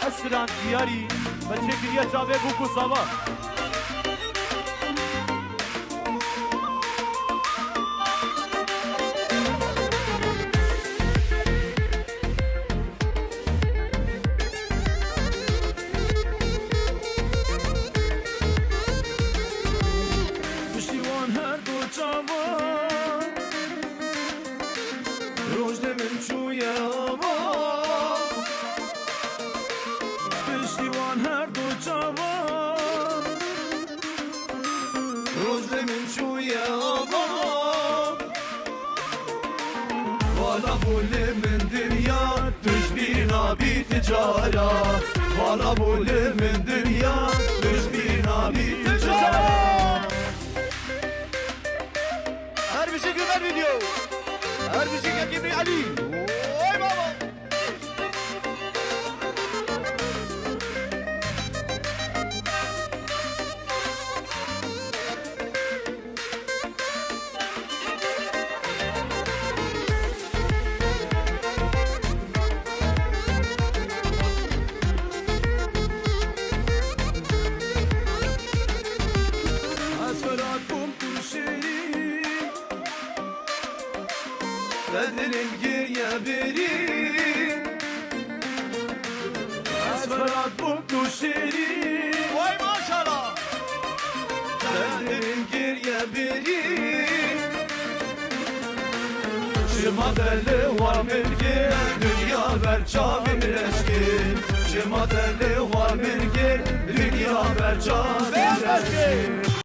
اسران دیاری بچه کریه جاوه بوکو ساوا والا بول من دنیا دشمنا بی تجارت هر بشي كمان فيديو هر بشي كيف علي وي بابا بدرم geriye beri Asferat bum tuşeri Vay maşallah Bedrem geriye beri Şıma deli var mirge Dünya ver çavim reşkin Şıma deli var mirge Dünya ver çavim reşkin